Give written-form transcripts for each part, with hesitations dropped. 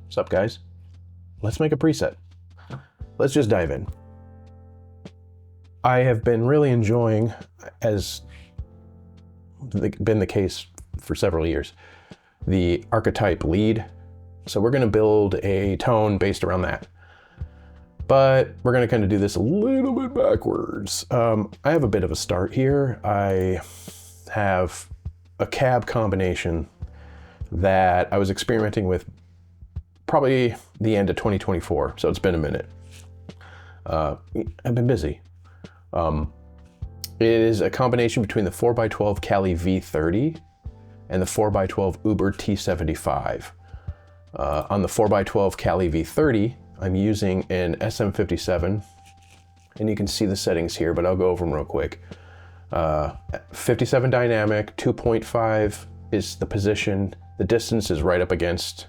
What's up, guys? Let's make a preset. Let's just dive in. I have been really enjoying, as been the case for several years, the Archetype Lead. So we're going to build a tone based around that. But we're going to kind of do this a little bit backwards. I have a bit of a start here. I have a cab combination that I was experimenting with probably the end of 2024. So it's been a minute. I've been busy. It is a combination between the 4x12 Cali V30 and the 4x12 Uber T75. On the 4x12 Cali V30, I'm using an SM57, and you can see the settings here, but I'll go over them real quick. 57 dynamic, 2.5 is the position. The distance is right up against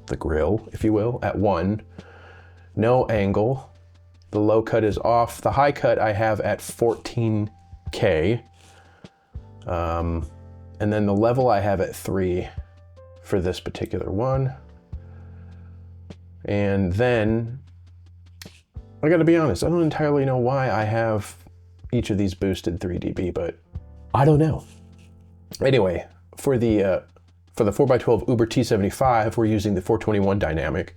the grill, if you will, at 1. No angle. The low cut is off. The high cut I have at 14K. And then the level I have at 3 for this particular one. And then, I gotta be honest, I don't entirely know why I have each of these boosted 3 dB, but I don't know. Anyway, for the 4x12 Uber T75, we're using the 421 dynamic.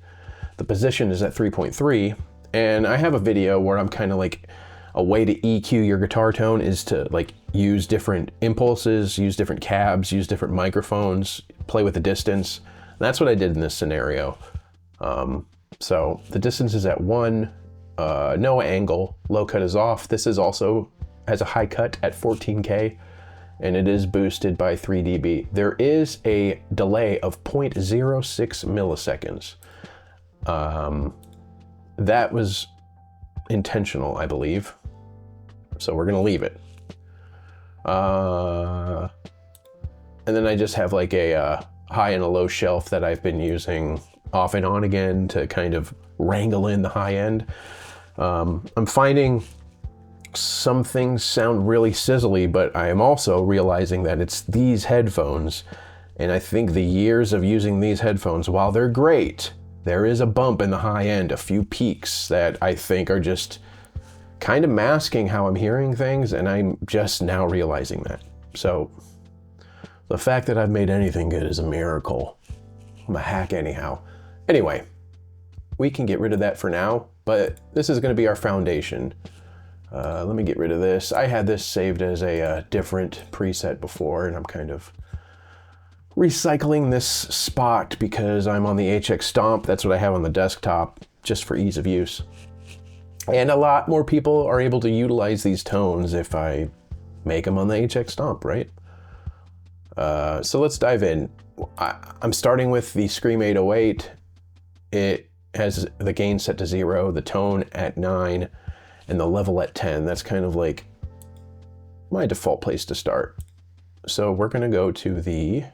The position is at 3.3, and I have a video where I'm kind of like, a way to EQ your guitar tone is to like use different impulses, use different cabs, use different microphones, play with the distance. And that's what I did in this scenario. So the distance is at 1, no angle, low cut is off. This is also has a high cut at 14K, and it is boosted by 3 dB. There is a delay of 0.06 milliseconds. That was intentional, I believe. So we're gonna leave it. And then I just have like a high and a low shelf that I've been using off and on again to kind of wrangle in the high end. I'm finding some things sound really sizzly, but I am also realizing that it's these headphones, and I think the years of using these headphones, while they're great, there is a bump in the high end, a few peaks that I think are just kind of masking how I'm hearing things, and I'm just now realizing that. So the fact that I've made anything good is a miracle. I'm a hack anyhow. Anyway, we can get rid of that for now, but this is going to be our foundation. Let me get rid of this. I had this saved as a different preset before, and I'm kind of recycling this spot because I'm on the HX Stomp. That's what I have on the desktop, just for ease of use. And a lot more people are able to utilize these tones if I make them on the HX Stomp, right? So let's dive in. I'm starting with the Scream 808. It has the gain set to 0, the tone at 9, and the level at 10. That's kind of like my default place to start. So we're gonna go to the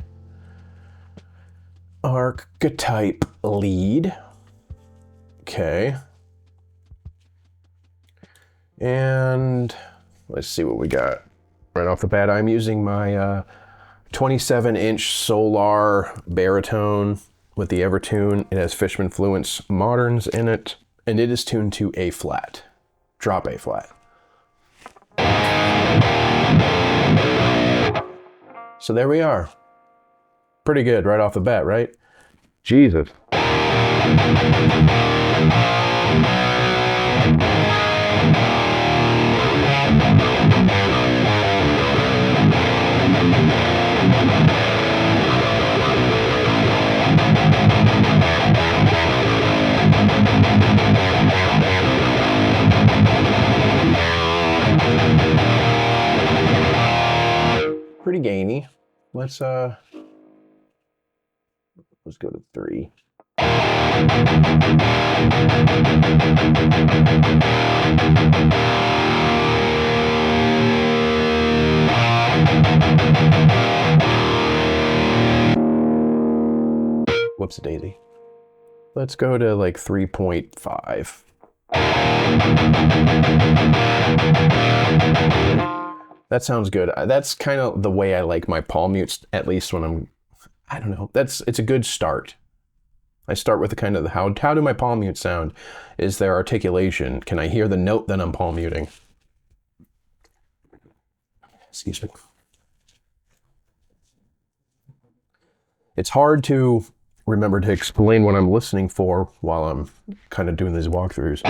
Archetype Lead. Okay. And let's see what we got. Right off the bat, I'm using my 27-inch Solar baritone with the Evertune. It has Fishman Fluence Moderns in it, and it is tuned to A flat, drop A flat. So there we are. Pretty good right off the bat, right? Jesus. Pretty gainy. Let's go to 3. Whoops a daisy. Let's go to like 3.5. That sounds good. That's kind of the way I like my palm mutes, at least when I'm, I don't know. It's a good start. I start with the kind of how do my palm mute sound? Is there articulation? Can I hear the note that I'm palm muting? Excuse me. It's hard to remember to explain what I'm listening for while I'm kind of doing these walkthroughs.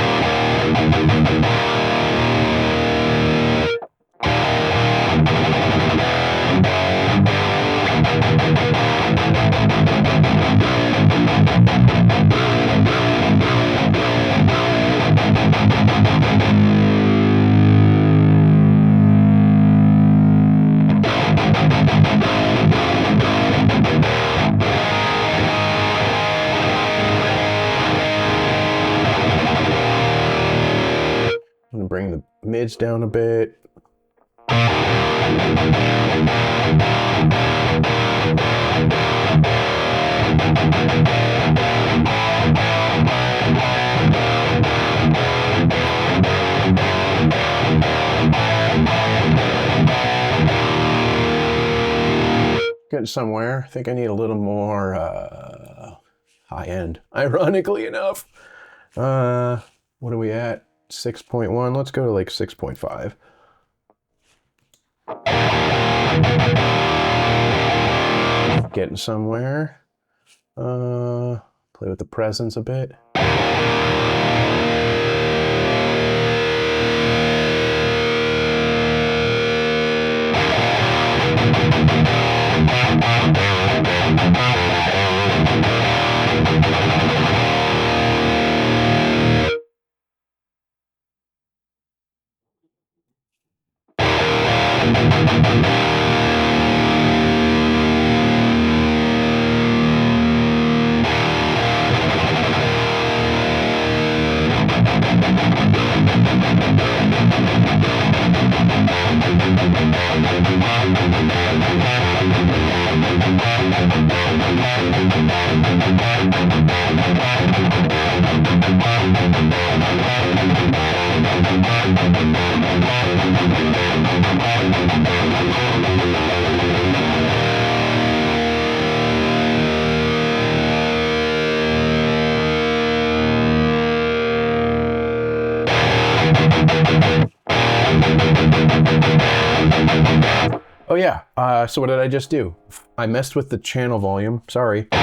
I'm gonna bring the mids down a bit. Getting somewhere. I think I need a little more high end, ironically enough. What are we at? 6.1. Let's go to like 6.5. Getting somewhere. Play with the presence a bit. Oh yeah, so what did I just do? I messed with the channel volume, sorry. I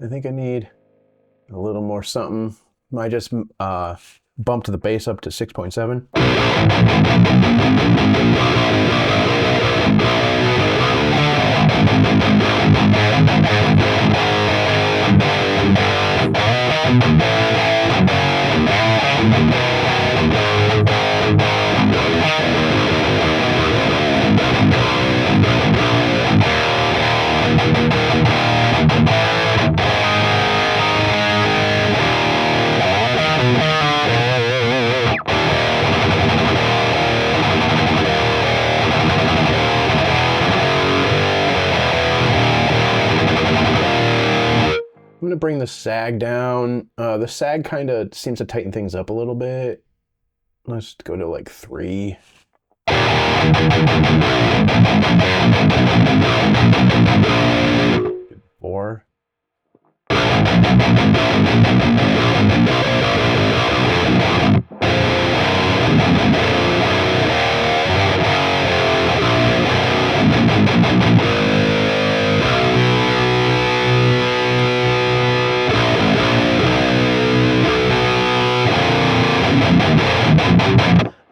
think I need a little more something. I just bumped the bass up to 6.7. I'm gonna bring the sag down. The sag kind of seems to tighten things up a little bit. Let's go to like 3. 4.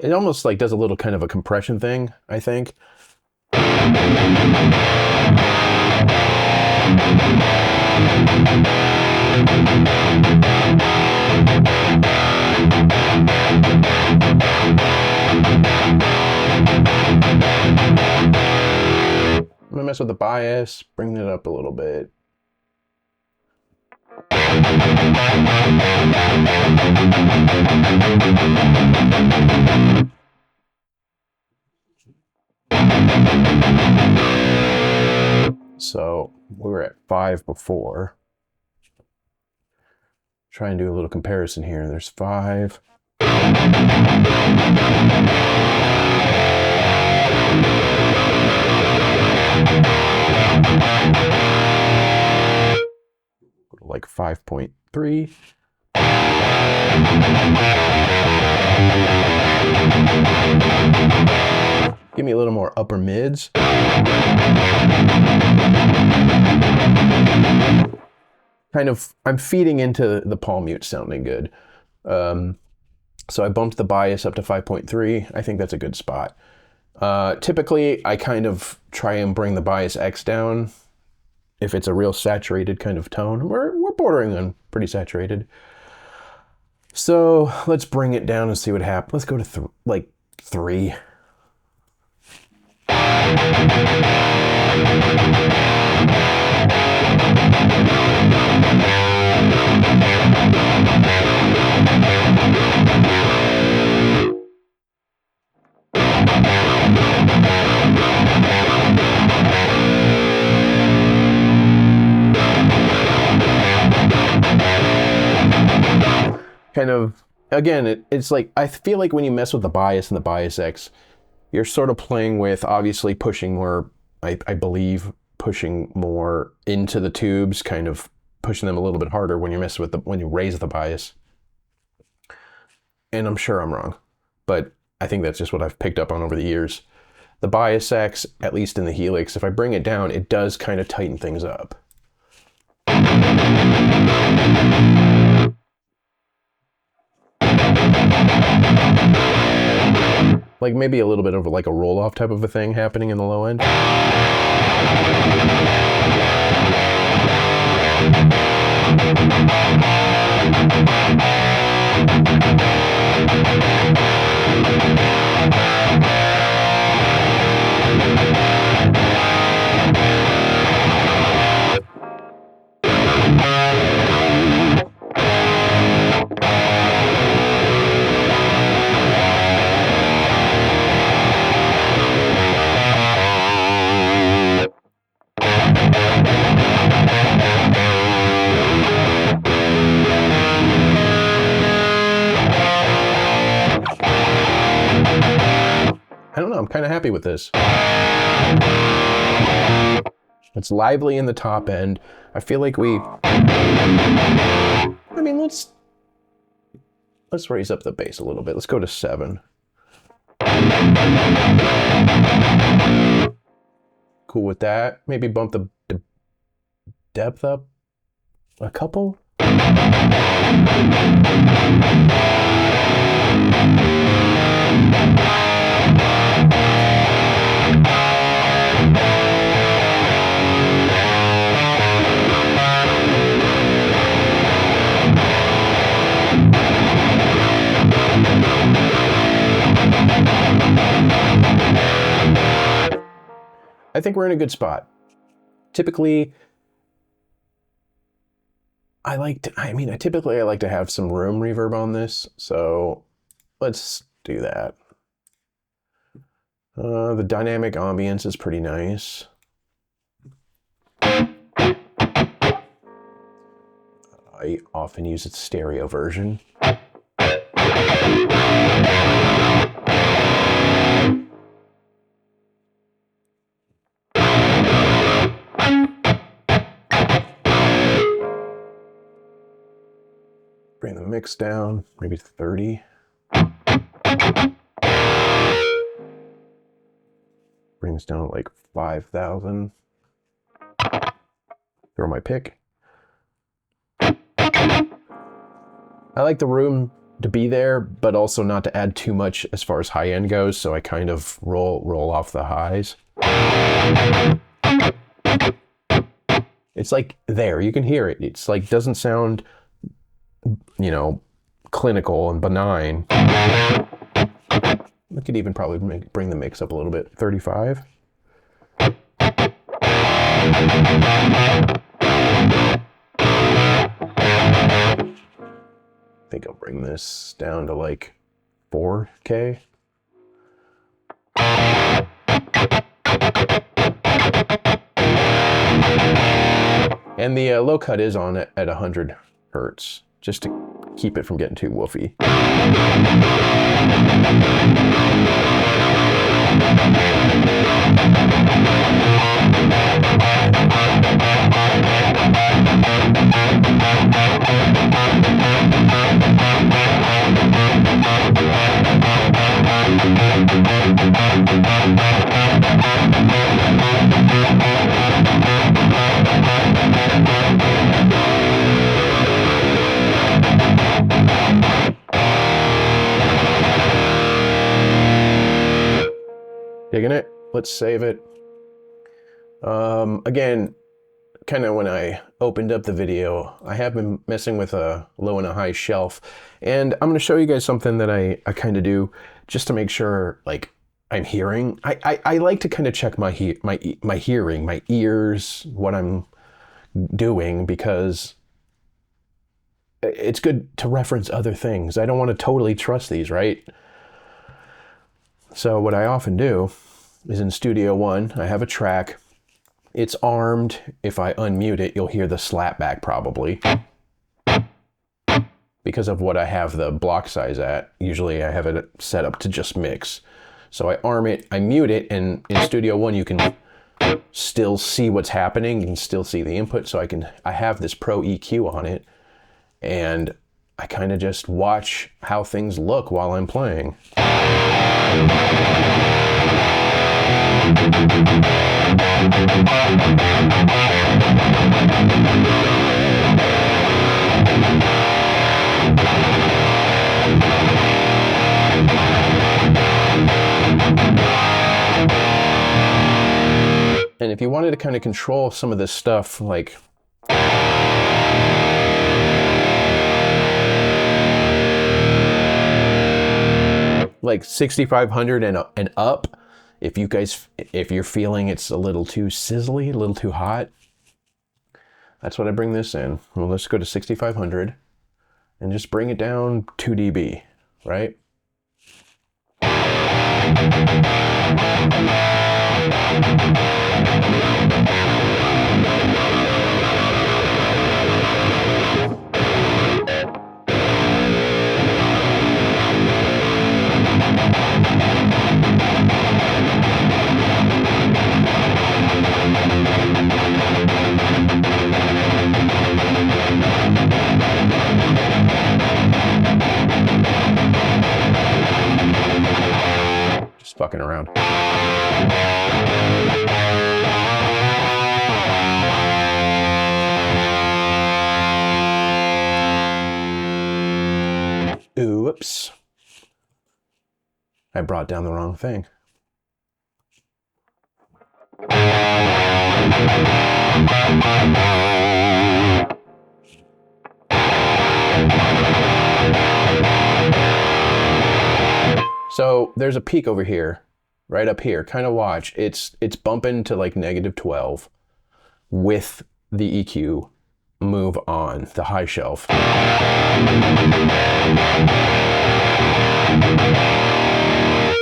It almost like does a little kind of a compression thing, I think. I'm gonna mess with the bias, bring it up a little bit. So we were at 5 before. Try and do a little comparison here. There's 5. Like 5.3. Give me a little more upper mids. Kind of, I'm feeding into the palm mute sounding good. So I bumped the bias up to 5.3. I think that's a good spot. Typically, I kind of try and bring the bias X down if it's a real saturated kind of tone. We're bordering on pretty saturated. So let's bring it down and see what happens. Let's go to like 3. Kind of, again, it's like, I feel like when you mess with the bias and the bias X, you're sort of playing with, obviously pushing more, I believe, pushing more into the tubes, kind of pushing them a little bit harder when you mess with when you raise the bias. And I'm sure I'm wrong, but I think that's just what I've picked up on over the years. The bias X, at least in the Helix, if I bring it down, it does kind of tighten things up. Like maybe a little bit of like a roll-off type of a thing happening in the low end. I don't know, I'm kind of happy with this. It's lively in the top end. I feel like I mean, let's raise up the bass a little bit. Let's go to 7. Cool with that. Maybe bump the depth up a couple. I think we're in a good spot. Typically, I like to have some room reverb on this, so let's do that. The dynamic ambience is pretty nice. I often use its stereo version. Bring the mix down, maybe 30. Bring this down to like 5,000. Throw my pick. I like the room to be there, but also not to add too much as far as high end goes, so I kind of roll off the highs. It's like there, you can hear it. It's like doesn't sound, you know, clinical and benign. I could even probably bring the mix up a little bit. 35. I think I'll bring this down to like 4K. And the low cut is on at 100 hertz, just to keep it from getting too woofy. Digging it? Let's save it. Again, kind of when I opened up the video, I have been messing with a low and a high shelf, and I'm going to show you guys something that I kind of do just to make sure, like, I'm hearing. I like to kind of check my hearing, my ears, what I'm doing, because it's good to reference other things. I don't want to totally trust these, right? So what I often do is in Studio One, I have a track. It's armed. If I unmute it, you'll hear the slapback probably, because of what I have the block size at. Usually I have it set up to just mix. So I arm it, I mute it, and in Studio One you can still see what's happening. You can still see the input. So I have this Pro EQ on it, and I kind of just watch how things look while I'm playing. And if you wanted to kind of control some of this stuff, like like 6500 and up, if you're feeling it's a little too sizzly, a little too hot, that's what I bring this in. Well, let's go to 6500 and just bring it down 2 dB, right? Just fucking around. Oops. I brought down the wrong thing. So there's a peak over here, right up here. Kind of watch. It's bumping to like -12 with the EQ move on the high shelf.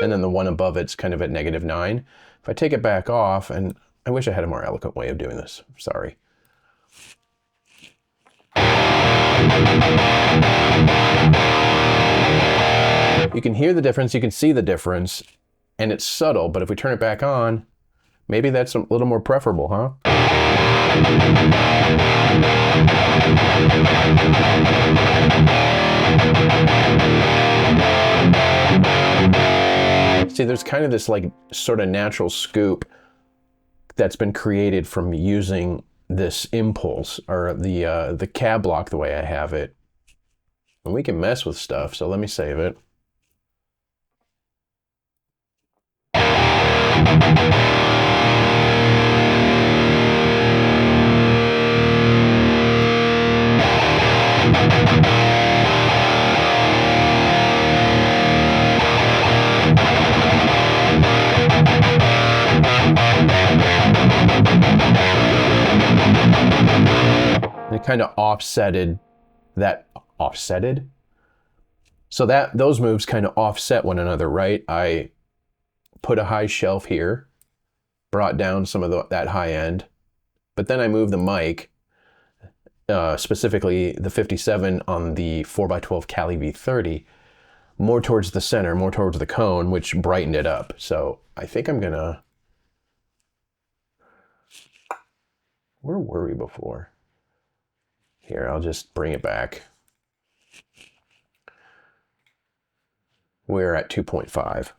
And then the one above it's kind of at -9. If I take it back off, and I wish I had a more eloquent way of doing this, sorry. You can hear the difference, you can see the difference, and it's subtle, but if we turn it back on, maybe that's a little more preferable, huh? See, there's kind of this like sort of natural scoop that's been created from using this impulse, or the cab block the way I have it. And we can mess with stuff, so let me save it. It kind of offsetted that, offsetted? So those moves kind of offset one another, right? I put a high shelf here, brought down some of that high end, but then I moved the mic, specifically the 57 on the 4x12 Cali V30, more towards the center, more towards the cone, which brightened it up. So I think I'm gonna, where were we before? Here, I'll just bring it back. We're at 2.5.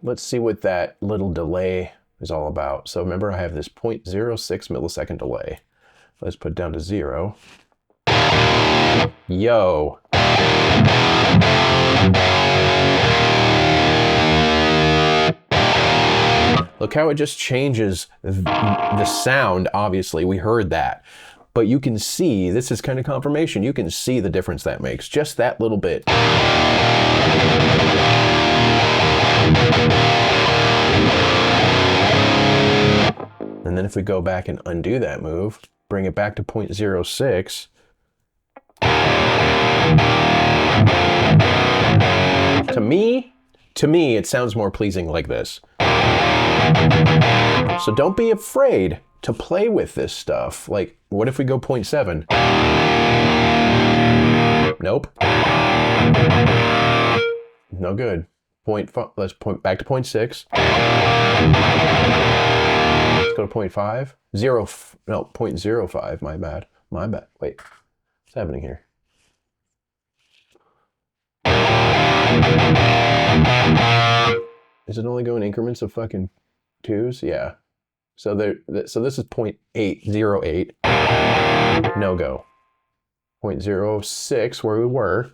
Let's see what that little delay is all about. So remember, I have this 0.06 millisecond delay. Let's put it down to 0. Yo. Look how it just changes the sound. Obviously, we heard that. But you can see, this is kind of confirmation, you can see the difference that makes. Just that little bit. And then if we go back and undo that move, bring it back to 0.06. To me, it sounds more pleasing like this. So don't be afraid to play with this stuff. Like, what if we go 0.7? Nope. No good. Let's point back to 0.6. Let's go to 0.5. No, 0.05, my bad. My bad. Wait, what's happening here? Is it only going increments of fucking 2s? Yeah. So so this is 0.808. No go. 0.06 where we were.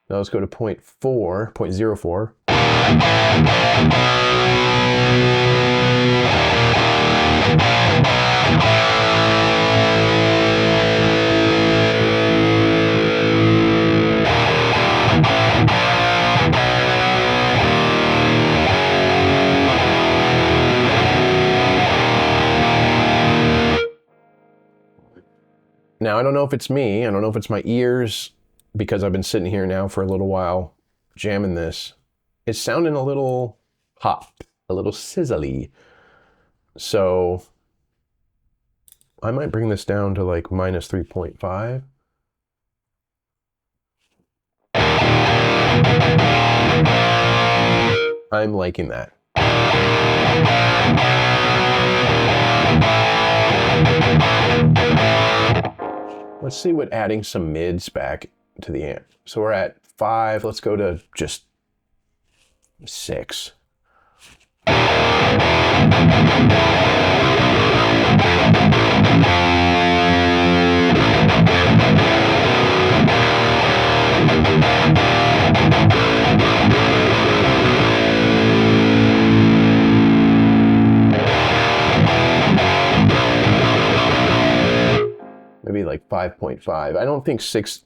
Now let's go to 0.04. Now, I don't know if it's me. I don't know if it's my ears, because I've been sitting here now for a little while jamming this. It's sounding a little hot, a little sizzly. So I might bring this down to like minus 3.5. I'm liking that. Let's see what adding some mids back to the amp. So we're at 5. Let's go to just 6. Maybe like 5.5. I don't think 6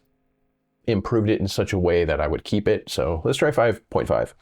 improved it in such a way that I would keep it. So let's try 5.5.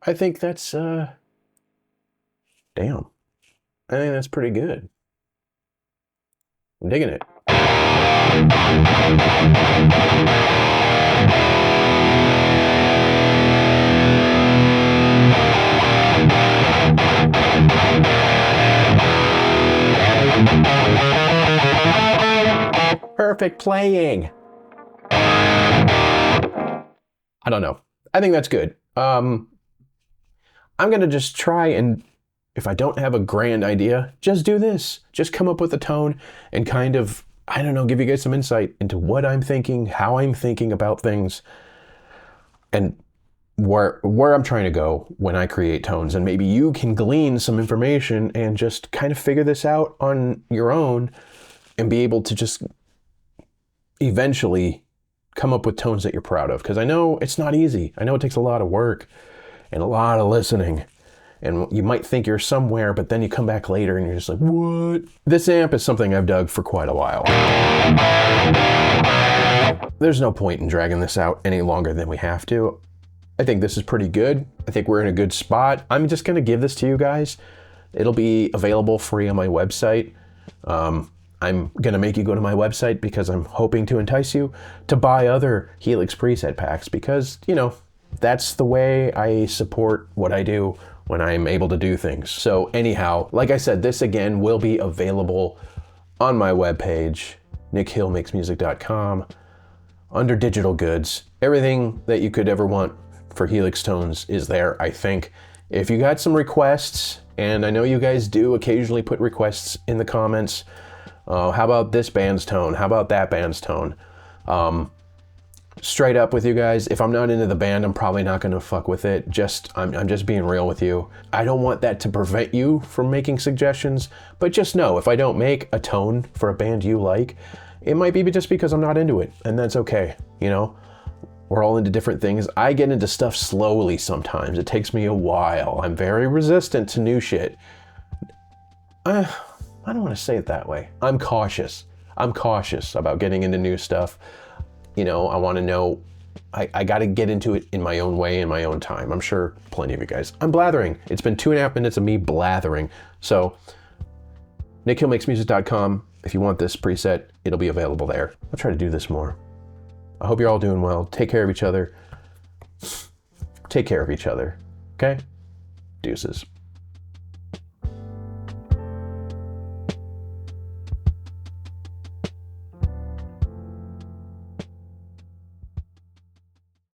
I think that's, damn. I think that's pretty good. I'm digging it. perfect playing. I don't know. I think that's good. I'm gonna just try and, if I don't have a grand idea, just do this. Just come up with a tone and kind of, I don't know, give you guys some insight into what I'm thinking, how I'm thinking about things, and where I'm trying to go when I create tones. And maybe you can glean some information and just kind of figure this out on your own and be able to just eventually come up with tones that you're proud of. Because I know it's not easy. I know it takes a lot of work and a lot of listening. And you might think you're somewhere, but then you come back later and you're just like, what? This amp is something I've dug for quite a while. There's no point in dragging this out any longer than we have to. I think this is pretty good. I think we're in a good spot. I'm just gonna give this to you guys. It'll be available free on my website. I'm gonna make you go to my website because I'm hoping to entice you to buy other Helix preset packs, because, you know, that's the way I support what I do when I'm able to do things. So anyhow, like I said, this again will be available on my webpage, nickhillmakesmusic.com, under digital goods. Everything that you could ever want for Helix tones is there, I think. If you got some requests, and I know you guys do occasionally put requests in the comments, how about this band's tone? How about that band's tone? Straight up with you guys, if I'm not into the band, I'm probably not gonna fuck with it. I'm just being real with you. I don't want that to prevent you from making suggestions, but just know, if I don't make a tone for a band you like, it might be just because I'm not into it, and that's okay, you know? We're all into different things. I get into stuff slowly sometimes. It takes me a while. I'm very resistant to new shit. I don't want to say it that way. I'm cautious. I'm cautious about getting into new stuff. You know, I want to know, I got to get into it in my own way, in my own time. I'm sure plenty of you guys. I'm blathering. It's been 2.5 minutes of me blathering. So, nickhillmakesmusic.com. If you want this preset, it'll be available there. I'll try to do this more. I hope you're all doing well. Take care of each other. Take care of each other. Okay? Deuces.